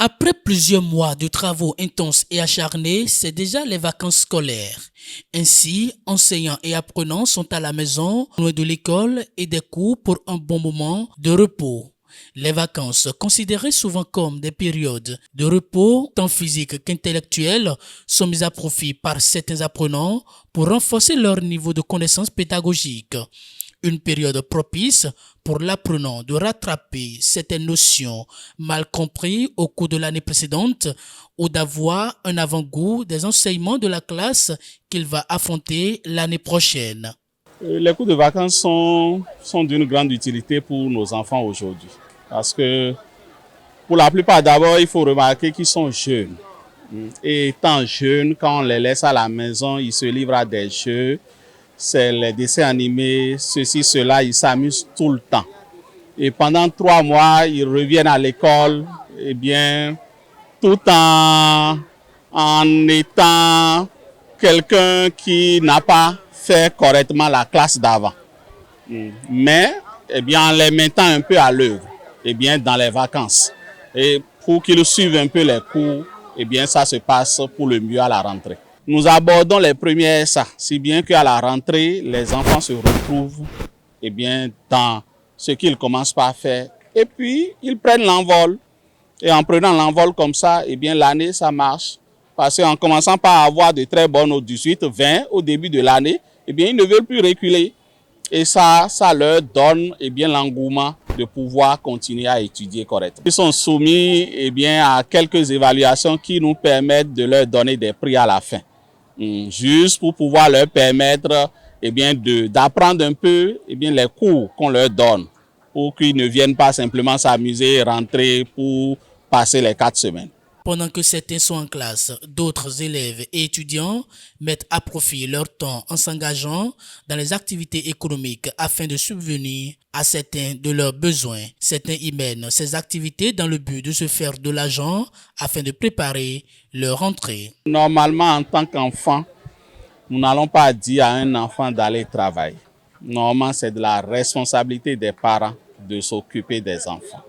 Après plusieurs mois de travaux intenses et acharnés, c'est déjà les vacances scolaires. Ainsi, enseignants et apprenants sont à la maison, loin de l'école et des cours pour un bon moment de repos. Les vacances, considérées souvent comme des périodes de repos, tant physique qu'intellectuel, sont mises à profit par certains apprenants pour renforcer leur niveau de connaissance pédagogique. Une période propice pour l'apprenant de rattraper certaines notions mal comprises au cours de l'année précédente ou d'avoir un avant-goût des enseignements de la classe qu'il va affronter l'année prochaine. Les cours de vacances sont d'une grande utilité pour nos enfants aujourd'hui. Parce que pour la plupart, d'abord, il faut remarquer qu'ils sont jeunes. Et étant jeunes, quand on les laisse à la maison, ils se livrent à des jeux. C'est les dessins animés, ceci, cela, ils s'amusent tout le temps. Et pendant 3 mois, ils reviennent à l'école, eh bien, tout en étant quelqu'un qui n'a pas fait correctement la classe d'avant. Mais, eh bien, en les mettant un peu à l'œuvre, eh bien, dans les vacances. Et pour qu'ils suivent un peu les cours, eh bien, ça se passe pour le mieux à la rentrée. Nous abordons les premiers SA, si bien qu'à la rentrée, les enfants se retrouvent eh bien, dans ce qu'ils commencent par faire. Et puis, ils prennent l'envol. Et en prenant l'envol comme ça, eh bien, l'année, ça marche. Parce qu'en commençant par avoir de très bonnes notes 18, 20 au début de l'année, eh bien, ils ne veulent plus reculer. Et ça leur donne eh bien, l'engouement de pouvoir continuer à étudier correctement. Ils sont soumis eh bien, à quelques évaluations qui nous permettent de leur donner des prix à la fin. Juste pour pouvoir leur permettre eh bien, d'apprendre un peu eh bien, les cours qu'on leur donne pour qu'ils ne viennent pas simplement s'amuser et rentrer pour passer les 4 semaines. Pendant que certains sont en classe, d'autres élèves et étudiants mettent à profit leur temps en s'engageant dans les activités économiques afin de subvenir à certains de leurs besoins. Certains y mènent ces activités dans le but de se faire de l'argent afin de préparer leur rentrée. Normalement, en tant qu'enfant, nous n'allons pas dire à un enfant d'aller travailler. Normalement, c'est de la responsabilité des parents de s'occuper des enfants.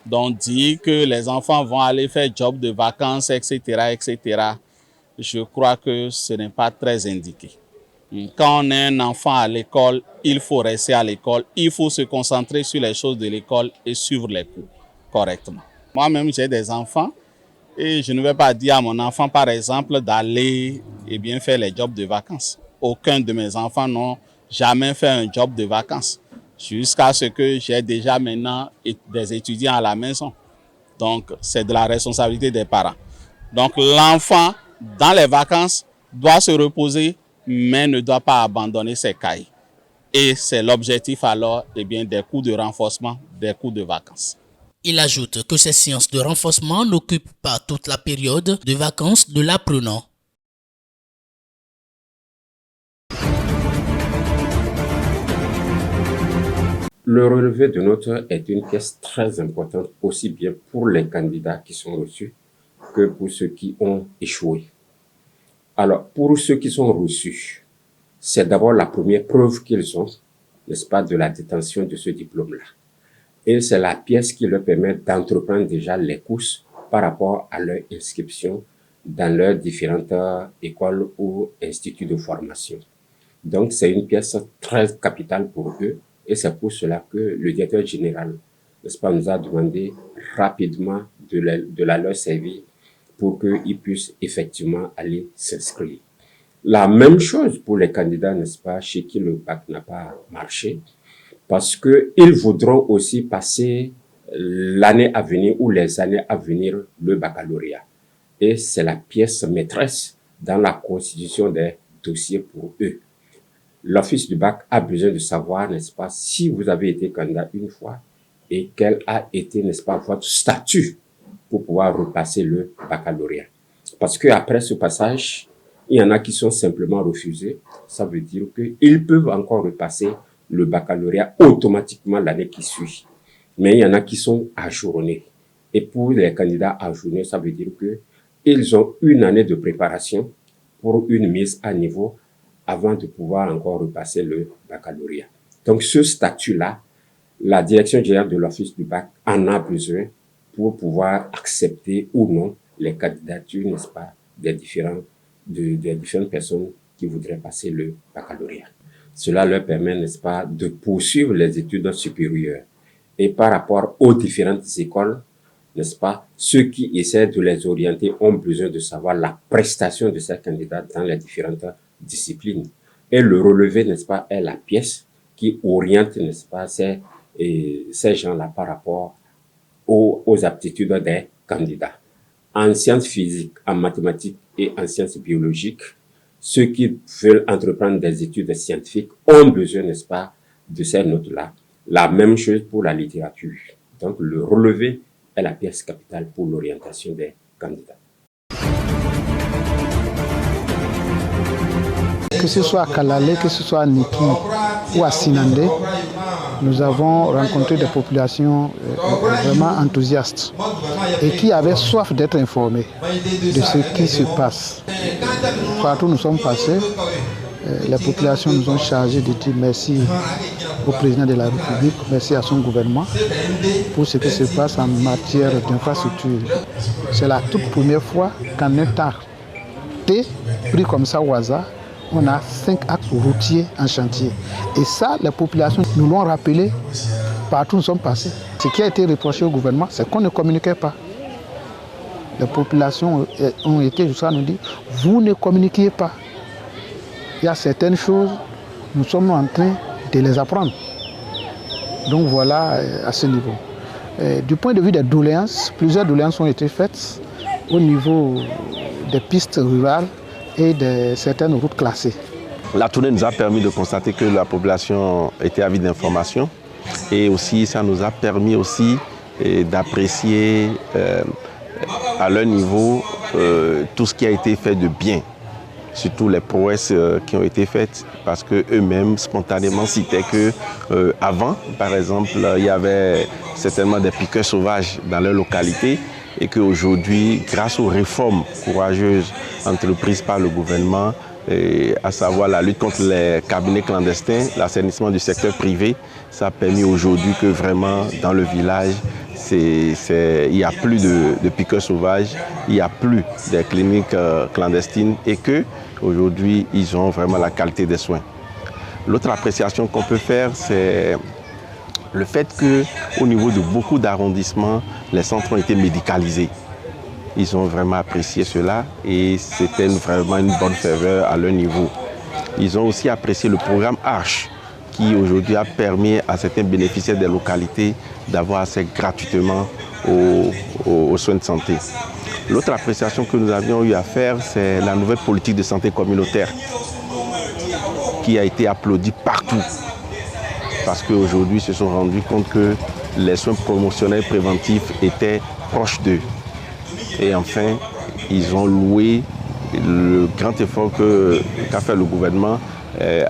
Donc, dire que les enfants vont aller faire job de vacances, etc., je crois que ce n'est pas très indiqué. Quand on est un enfant à l'école, il faut rester à l'école, il faut se concentrer sur les choses de l'école et suivre les cours correctement. Moi-même, j'ai des enfants et je ne vais pas dire à mon enfant, par exemple, d'aller bien faire les jobs de vacances. Aucun de mes enfants n'ont jamais fait un job de vacances, jusqu'à ce que j'ai déjà maintenant des étudiants à la maison. Donc, c'est de la responsabilité des parents. Donc, l'enfant, dans les vacances, doit se reposer, mais ne doit pas abandonner ses cahiers. Et c'est l'objectif alors bien, des cours de renforcement, des cours de vacances. Il ajoute que ces séances de renforcement n'occupent pas toute la période de vacances de l'apprenant. Le relevé de notes est une pièce très importante aussi bien pour les candidats qui sont reçus que pour ceux qui ont échoué. Alors, pour ceux qui sont reçus, c'est d'abord la première preuve qu'ils ont, n'est-ce pas, de la détention de ce diplôme-là. Et c'est la pièce qui leur permet d'entreprendre déjà les courses par rapport à leur inscription dans leurs différentes écoles ou instituts de formation. Donc, c'est une pièce très capitale pour eux. Et c'est pour cela que le directeur général, n'est-ce pas, nous a demandé rapidement de la leur servir pour qu'ils puissent effectivement aller s'inscrire. La même chose pour les candidats, n'est-ce pas, chez qui le bac n'a pas marché, parce que ils voudront aussi passer l'année à venir ou les années à venir le baccalauréat. Et c'est la pièce maîtresse dans la constitution des dossiers pour eux. L'office du bac a besoin de savoir, n'est-ce pas, si vous avez été candidat une fois et quel a été, n'est-ce pas, votre statut pour pouvoir repasser le baccalauréat. Parce que après ce passage, il y en a qui sont simplement refusés. Ça veut dire qu'ils peuvent encore repasser le baccalauréat automatiquement l'année qui suit. Mais il y en a qui sont ajournés. Et pour les candidats ajournés, ça veut dire qu'ils ont une année de préparation pour une mise à niveau avant de pouvoir encore repasser le baccalauréat. Donc, ce statut-là, la direction générale de l'Office du bac en a besoin pour pouvoir accepter ou non les candidatures, n'est-ce pas, des différentes personnes qui voudraient passer le baccalauréat. Cela leur permet, n'est-ce pas, de poursuivre les études supérieures. Et par rapport aux différentes écoles, n'est-ce pas, ceux qui essaient de les orienter ont besoin de savoir la prestation de ces candidats dans les différentes disciplines. Et le relevé, n'est-ce pas, est la pièce qui oriente, n'est-ce pas, ces gens-là par rapport aux aptitudes des candidats. En sciences physiques, en mathématiques et en sciences biologiques, ceux qui veulent entreprendre des études scientifiques ont besoin, n'est-ce pas, de ces notes-là. La même chose pour la littérature. Donc, le relevé est la pièce capitale pour l'orientation des candidats. Que ce soit à Kalale, que ce soit à Niki ou à Sinandé, nous avons rencontré des populations vraiment enthousiastes et qui avaient soif d'être informées de ce qui se passe. Partout où nous sommes passés, les populations nous ont chargés de dire merci au président de la République, merci à son gouvernement pour ce qui se passe en matière d'infrastructure. C'est la toute première fois qu'en un temps T, pris comme ça au hasard, on a 5 axes routiers en chantier. Et ça, les populations nous l'ont rappelé partout où nous sommes passés. Ce qui a été reproché au gouvernement, c'est qu'on ne communiquait pas. Les populations ont été jusqu'à nous dire, vous ne communiquez pas. Il y a certaines choses, nous sommes en train de les apprendre. Donc voilà à ce niveau. Du point de vue des doléances, plusieurs doléances ont été faites au niveau des pistes rurales et de certaines routes classées. La tournée nous a permis de constater que la population était avide d'informations et aussi ça nous a permis aussi d'apprécier à leur niveau tout ce qui a été fait de bien, surtout les prouesses qui ont été faites parce qu'eux-mêmes spontanément citaient que avant, par exemple, il y avait certainement des piqueurs sauvages dans leur localité et qu'aujourd'hui, grâce aux réformes courageuses entreprises par le gouvernement, à savoir la lutte contre les cabinets clandestins, l'assainissement du secteur privé, ça a permis aujourd'hui que vraiment dans le village, il n'y a plus de piqueurs sauvages, il n'y a plus de cliniques clandestines et qu'aujourd'hui, ils ont vraiment la qualité des soins. L'autre appréciation qu'on peut faire, c'est le fait qu'au niveau de beaucoup d'arrondissements, les centres ont été médicalisés. Ils ont vraiment apprécié cela et c'était vraiment une bonne faveur à leur niveau. Ils ont aussi apprécié le programme ARCHE qui aujourd'hui a permis à certains bénéficiaires des localités d'avoir accès gratuitement aux soins de santé. L'autre appréciation que nous avions eu à faire, c'est la nouvelle politique de santé communautaire qui a été applaudie partout. Parce qu'aujourd'hui, ils se sont rendus compte que les soins promotionnels préventifs étaient proches d'eux. Et enfin, ils ont loué le grand effort qu'a fait le gouvernement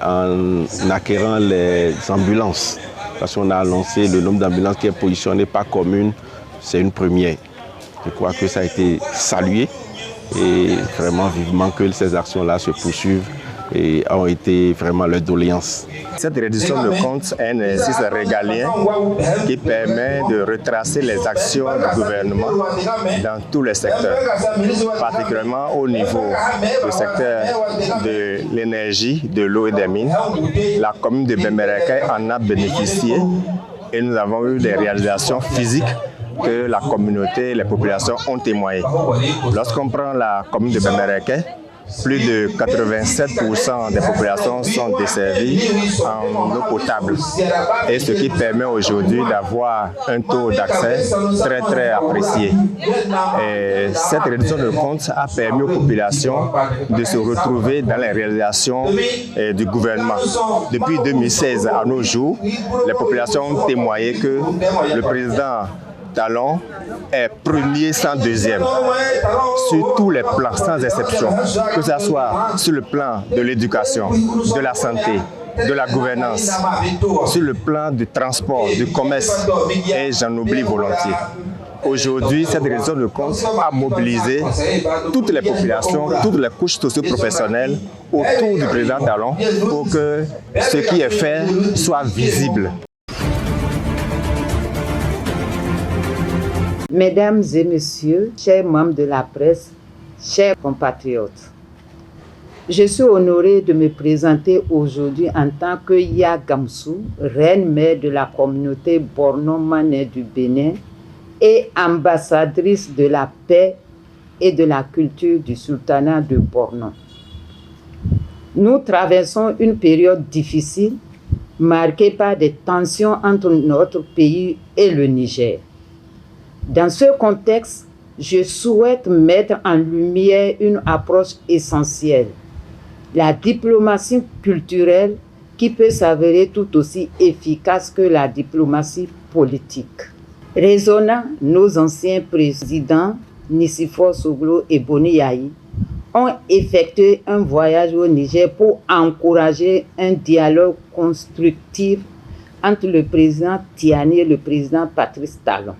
en acquérant les ambulances. Parce qu'on a lancé le nombre d'ambulances qui est positionné par commune, c'est une première. Je crois que ça a été salué et vraiment vivement que ces actions-là se poursuivent et ont été vraiment leur doléance. Cette réduction de compte est un exercice régalien qui permet de retracer les actions du gouvernement dans tous les secteurs, particulièrement au niveau du secteur de l'énergie, de l'eau et des mines. La commune de Bembereké en a bénéficié et nous avons eu des réalisations physiques que la communauté et les populations ont témoigné. Lorsqu'on prend la commune de Bembereké, plus de 87% des populations sont desservies en eau potable. Et ce qui permet aujourd'hui d'avoir un taux d'accès très très apprécié. Et cette réduction de compte a permis aux populations de se retrouver dans les réalisations du gouvernement. Depuis 2016 à nos jours, les populations ont témoigné que le président Talon est premier sans deuxième sur tous les plans, sans exception, que ce soit sur le plan de l'éducation, de la santé, de la gouvernance, sur le plan du transport, du commerce, et j'en oublie volontiers. Aujourd'hui, cette réduction de compte a mobilisé toutes les populations, toutes les couches socio-professionnelles autour du président Talon pour que ce qui est fait soit visible. Mesdames et messieurs, chers membres de la presse, chers compatriotes, je suis honorée de me présenter aujourd'hui en tant que Ya Gamsou, reine-mère de la communauté borno-manais du Bénin et ambassadrice de la paix et de la culture du sultanat de Borno. Nous traversons une période difficile marquée par des tensions entre notre pays et le Niger. Dans ce contexte, je souhaite mettre en lumière une approche essentielle, la diplomatie culturelle qui peut s'avérer tout aussi efficace que la diplomatie politique. Raisonnant, nos anciens présidents, Nicéphore Soglo et Boni Yayi, ont effectué un voyage au Niger pour encourager un dialogue constructif entre le président Tiani et le président Patrice Talon.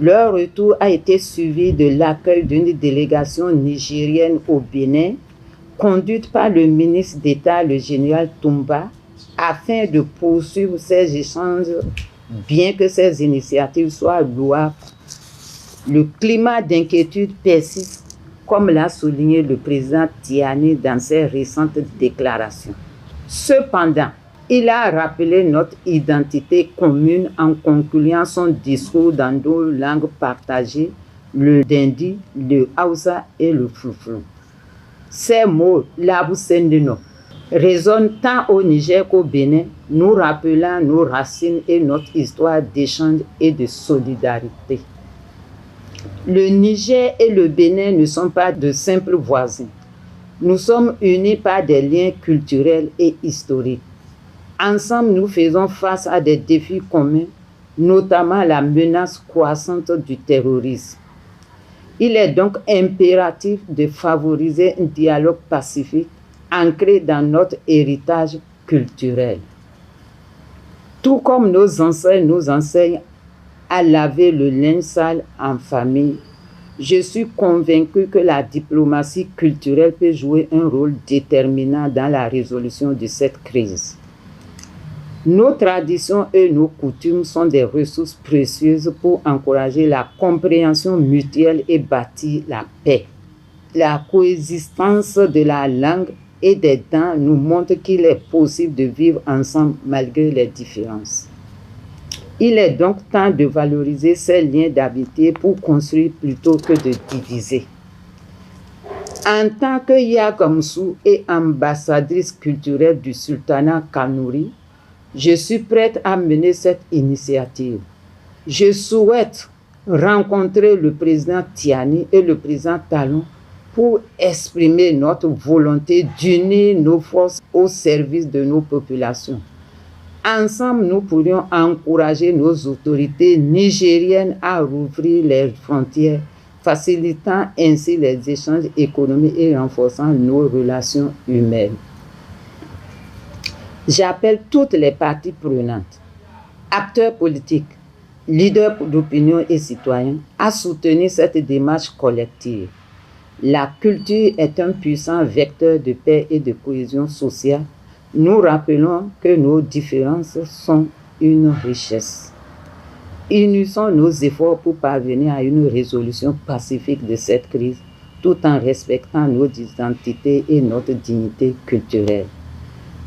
Leur retour a été suivi de l'accueil d'une délégation nigérienne au Bénin, conduite par le ministre d'État, le général Toumba, afin de poursuivre ces échanges, bien que ces initiatives soient louables. Le climat d'inquiétude persiste, comme l'a souligné le président Tiani dans ses récentes déclarations. Cependant, il a rappelé notre identité commune en concluant son discours dans deux langues partagées, le Dindi, le Hausa et le Flouflou. Ces mots, Labou-Sendeno, résonnent tant au Niger qu'au Bénin, nous rappelant nos racines et notre histoire d'échange et de solidarité. Le Niger et le Bénin ne sont pas de simples voisins. Nous sommes unis par des liens culturels et historiques. Ensemble, nous faisons face à des défis communs, notamment la menace croissante du terrorisme. Il est donc impératif de favoriser un dialogue pacifique ancré dans notre héritage culturel. Tout comme nos ancêtres nous enseignent à laver le linge sale en famille, je suis convaincu que la diplomatie culturelle peut jouer un rôle déterminant dans la résolution de cette crise. Nos traditions et nos coutumes sont des ressources précieuses pour encourager la compréhension mutuelle et bâtir la paix. La coexistence de la langue et des dents nous montre qu'il est possible de vivre ensemble malgré les différences. Il est donc temps de valoriser ces liens d'amitié pour construire plutôt que de diviser. En tant que Ya Gamsou et ambassadrice culturelle du sultanat Kanouri, je suis prête à mener cette initiative. Je souhaite rencontrer le président Tiani et le président Talon pour exprimer notre volonté d'unir nos forces au service de nos populations. Ensemble, nous pourrions encourager nos autorités nigériennes à rouvrir les frontières, facilitant ainsi les échanges économiques et renforçant nos relations humaines. J'appelle toutes les parties prenantes, acteurs politiques, leaders d'opinion et citoyens, à soutenir cette démarche collective. La culture est un puissant vecteur de paix et de cohésion sociale. Nous rappelons que nos différences sont une richesse. Unissons nos efforts pour parvenir à une résolution pacifique de cette crise, tout en respectant nos identités et notre dignité culturelle.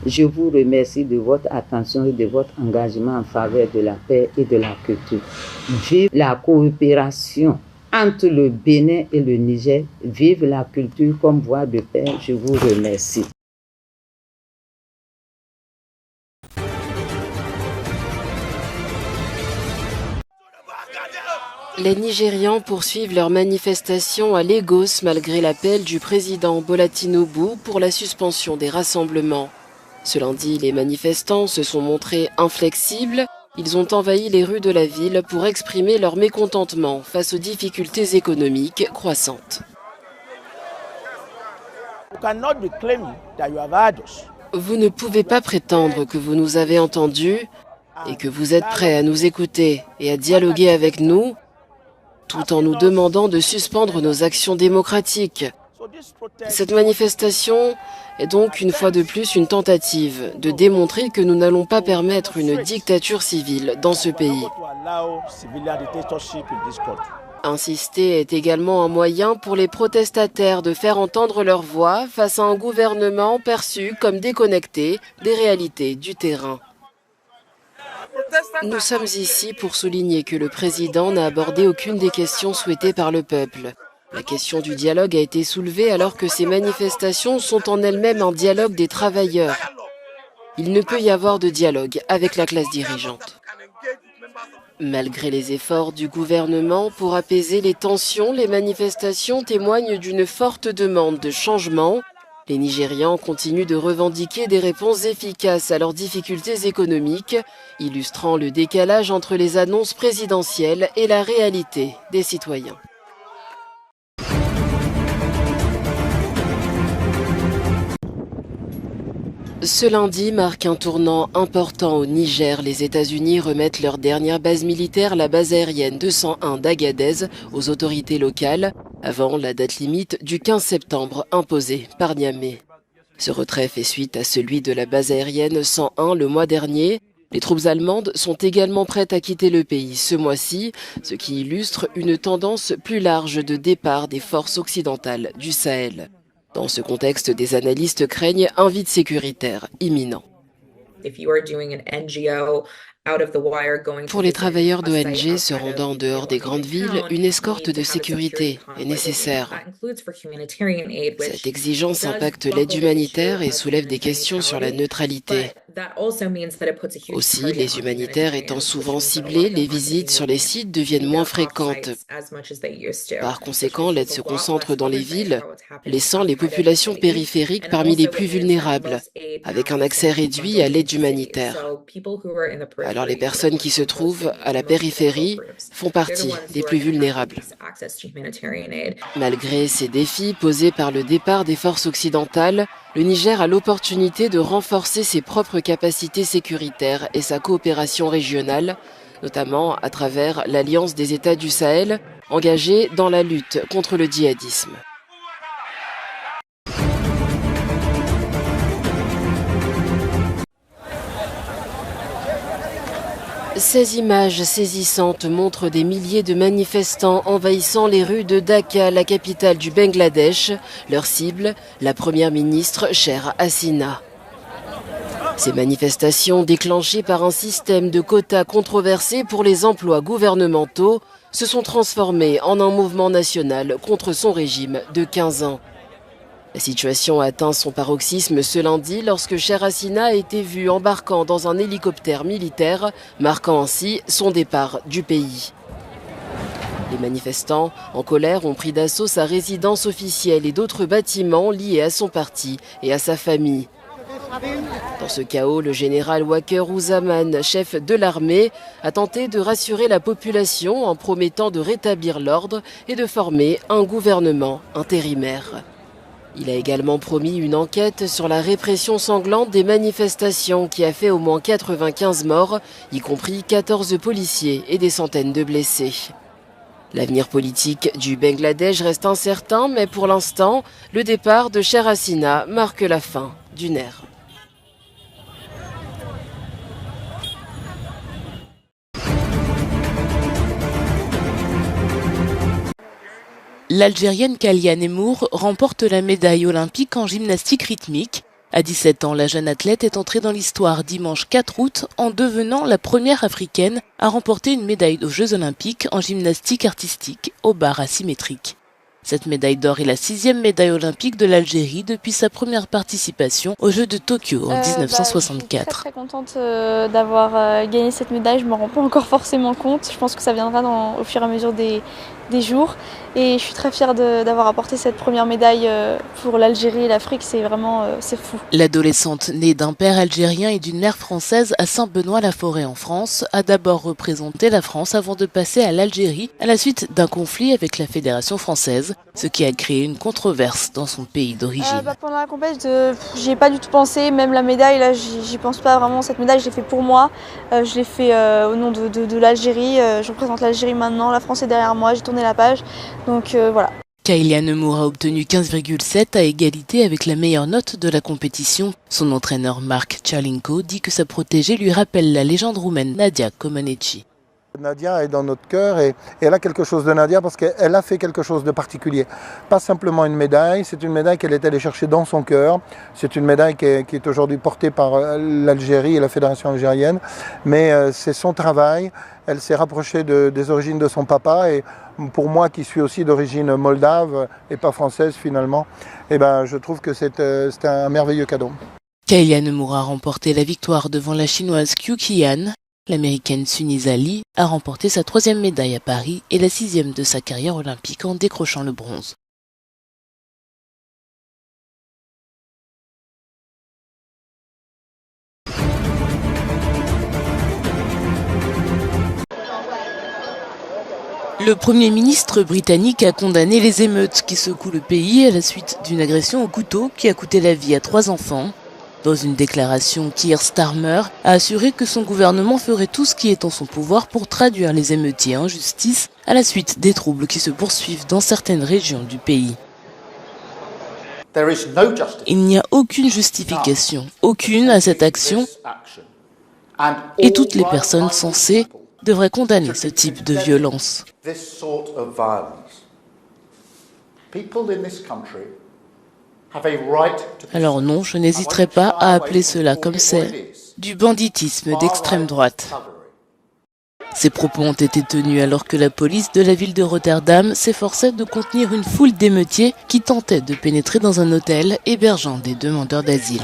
Je vous remercie de votre attention et de votre engagement en faveur de la paix et de la culture. Vive la coopération entre le Bénin et le Niger. Vive la culture comme voie de paix. Je vous remercie. Les Nigérians poursuivent leur manifestation à Lagos malgré l'appel du président Bola Tinubu pour la suspension des rassemblements. Ce lundi, les manifestants se sont montrés inflexibles. Ils ont envahi les rues de la ville pour exprimer leur mécontentement face aux difficultés économiques croissantes. Vous ne pouvez pas prétendre que vous nous avez entendus et que vous êtes prêts à nous écouter et à dialoguer avec nous, tout en nous demandant de suspendre nos actions démocratiques. Cette manifestation est donc une fois de plus une tentative de démontrer que nous n'allons pas permettre une dictature civile dans ce pays. Insister est également un moyen pour les protestataires de faire entendre leur voix face à un gouvernement perçu comme déconnecté des réalités du terrain. Nous sommes ici pour souligner que le président n'a abordé aucune des questions souhaitées par le peuple. La question du dialogue a été soulevée alors que ces manifestations sont en elles-mêmes un dialogue des travailleurs. Il ne peut y avoir de dialogue avec la classe dirigeante. Malgré les efforts du gouvernement pour apaiser les tensions, les manifestations témoignent d'une forte demande de changement. Les Nigérians continuent de revendiquer des réponses efficaces à leurs difficultés économiques, illustrant le décalage entre les annonces présidentielles et la réalité des citoyens. Ce lundi marque un tournant important au Niger. Les États-Unis remettent leur dernière base militaire, la base aérienne 201 d'Agadez, aux autorités locales, avant la date limite du 15 septembre imposée par Niamey. Ce retrait fait suite à celui de la base aérienne 101 le mois dernier. Les troupes allemandes sont également prêtes à quitter le pays ce mois-ci, ce qui illustre une tendance plus large de départ des forces occidentales du Sahel. Dans ce contexte, des analystes craignent un vide sécuritaire imminent. Pour les travailleurs d'ONG se rendant en dehors des grandes villes, une escorte de sécurité est nécessaire. Cette exigence impacte l'aide humanitaire et soulève des questions sur la neutralité. Aussi, les humanitaires étant souvent ciblés, les visites sur les sites deviennent moins fréquentes. Par conséquent, l'aide se concentre dans les villes, laissant les populations périphériques parmi les plus vulnérables, avec un accès réduit à l'aide humanitaire. Alors les personnes qui se trouvent à la périphérie font partie des plus vulnérables. Malgré ces défis posés par le départ des forces occidentales, le Niger a l'opportunité de renforcer ses propres capacités sécuritaires et sa coopération régionale, notamment à travers l'Alliance des États du Sahel, engagée dans la lutte contre le djihadisme. Ces images saisissantes montrent des milliers de manifestants envahissant les rues de Dhaka, la capitale du Bangladesh. Leur cible, la première ministre Sheikh Hasina. Ces manifestations, déclenchées par un système de quotas controversé pour les emplois gouvernementaux, se sont transformées en un mouvement national contre son régime de 15 ans. La situation a atteint son paroxysme ce lundi lorsque Sheikh Hasina a été vu embarquant dans un hélicoptère militaire, marquant ainsi son départ du pays. Les manifestants, en colère, ont pris d'assaut sa résidence officielle et d'autres bâtiments liés à son parti et à sa famille. Dans ce chaos, le général Waker Ouzaman, chef de l'armée, a tenté de rassurer la population en promettant de rétablir l'ordre et de former un gouvernement intérimaire. Il a également promis une enquête sur la répression sanglante des manifestations qui a fait au moins 95 morts, y compris 14 policiers et des centaines de blessés. L'avenir politique du Bangladesh reste incertain, mais pour l'instant, le départ de Sheikh Hasina marque la fin d'une ère. L'Algérienne Kaliane Emour remporte la médaille olympique en gymnastique rythmique. À 17 ans, la jeune athlète est entrée dans l'histoire dimanche 4 août en devenant la première africaine à remporter une médaille aux Jeux olympiques en gymnastique artistique aux barres asymétriques. Cette médaille d'or est la 6e médaille olympique de l'Algérie depuis sa première participation aux Jeux de Tokyo en 1964. Je suis très contente d'avoir gagné cette médaille, je ne m'en rends pas encore forcément compte. Je pense que ça viendra au fur et à mesure des jours. Et je suis très fière d'avoir apporté cette première médaille pour l'Algérie et l'Afrique, c'est fou. L'adolescente née d'un père algérien et d'une mère française à Saint-Benoît-la-Forêt en France a d'abord représenté la France avant de passer à l'Algérie à la suite d'un conflit avec la Fédération française, ce qui a créé une controverse dans son pays d'origine. Pendant la compétition, j'y ai pas du tout pensé, même la médaille, là, j'y pense pas vraiment. Cette médaille, je l'ai fait pour moi, je l'ai fait au nom de l'Algérie, je représente l'Algérie maintenant, la France est derrière moi, j'ai tourné la page, donc voilà. Kailian Nemours a obtenu 15,7 à égalité avec la meilleure note de la compétition. Son entraîneur Marc Chalinko dit que sa protégée lui rappelle la légende roumaine Nadia Comaneci. Nadia est dans notre cœur et elle a quelque chose de Nadia parce qu'elle a fait quelque chose de particulier. Pas simplement une médaille, c'est une médaille qu'elle est allée chercher dans son cœur. C'est une médaille qui est aujourd'hui portée par l'Algérie et la fédération algérienne. Mais c'est son travail, elle s'est rapprochée des origines de son papa et pour moi qui suis aussi d'origine moldave et pas française finalement, je trouve que c'est un merveilleux cadeau. Kailian Nemours a remporté la victoire devant la chinoise Qiu Qian. L'américaine Sunisa Lee a remporté sa 3e médaille à Paris et la 6e de sa carrière olympique en décrochant le bronze. Le Premier ministre britannique a condamné les émeutes qui secouent le pays à la suite d'une agression au couteau qui a coûté la vie à 3 enfants. Dans une déclaration, Keir Starmer a assuré que son gouvernement ferait tout ce qui est en son pouvoir pour traduire les émeutiers en justice à la suite des troubles qui se poursuivent dans certaines régions du pays. Il n'y a aucune justification, aucune à cette action, et toutes les personnes censées devraient condamner ce type de violence. Alors non, je n'hésiterai pas à appeler cela comme c'est, du banditisme d'extrême droite. Ces propos ont été tenus alors que la police de la ville de Rotterdam s'efforçait de contenir une foule d'émeutiers qui tentaient de pénétrer dans un hôtel hébergeant des demandeurs d'asile.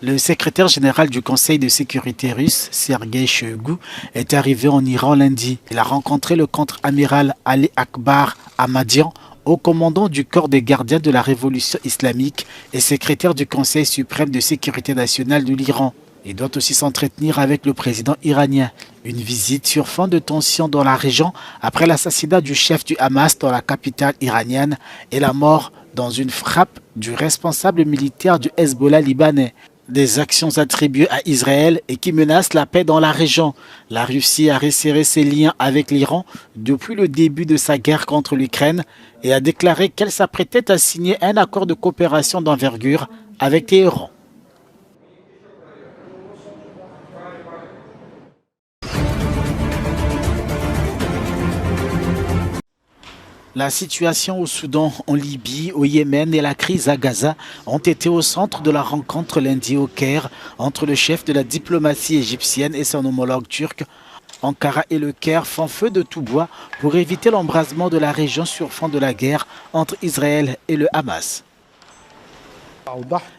Le secrétaire général du Conseil de sécurité russe, Sergei Shoigu, est arrivé en Iran lundi. Il a rencontré le contre-amiral Ali Akbar Ahmadian, haut commandant du corps des gardiens de la révolution islamique et secrétaire du Conseil suprême de sécurité nationale de l'Iran. Il doit aussi s'entretenir avec le président iranien. Une visite sur fond de tension dans la région après l'assassinat du chef du Hamas dans la capitale iranienne et la mort dans une frappe du responsable militaire du Hezbollah libanais. Des actions attribuées à Israël et qui menacent la paix dans la région. La Russie a resserré ses liens avec l'Iran depuis le début de sa guerre contre l'Ukraine et a déclaré qu'elle s'apprêtait à signer un accord de coopération d'envergure avec Téhéran. La situation au Soudan, en Libye, au Yémen et la crise à Gaza ont été au centre de la rencontre lundi au Caire entre le chef de la diplomatie égyptienne et son homologue turc. Ankara et le Caire font feu de tout bois pour éviter l'embrasement de la région sur fond de la guerre entre Israël et le Hamas.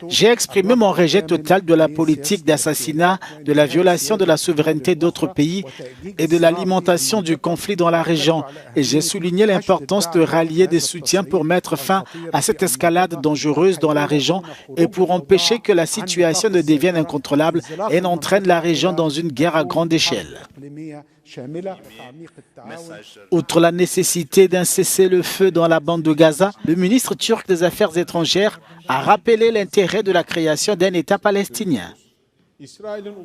J'ai exprimé mon rejet total de la politique d'assassinat, de la violation de la souveraineté d'autres pays et de l'alimentation du conflit dans la région. Et j'ai souligné l'importance de rallier des soutiens pour mettre fin à cette escalade dangereuse dans la région et pour empêcher que la situation ne devienne incontrôlable et n'entraîne la région dans une guerre à grande échelle. Outre la nécessité d'un cessez-le-feu dans la bande de Gaza, le ministre turc des Affaires étrangères a rappelé l'intérêt de la création d'un État palestinien.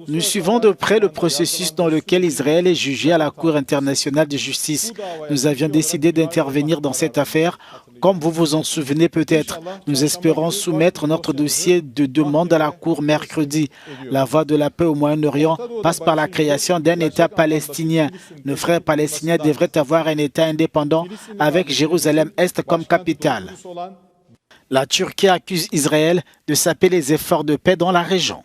Nous suivons de près le processus dans lequel Israël est jugé à la Cour internationale de justice. Nous avions décidé d'intervenir dans cette affaire. Comme vous vous en souvenez peut-être, nous espérons soumettre notre dossier de demande à la Cour mercredi. La voie de la paix au Moyen-Orient passe par la création d'un État palestinien. Nos frères palestiniens devraient avoir un État indépendant avec Jérusalem-Est comme capitale. La Turquie accuse Israël de saper les efforts de paix dans la région.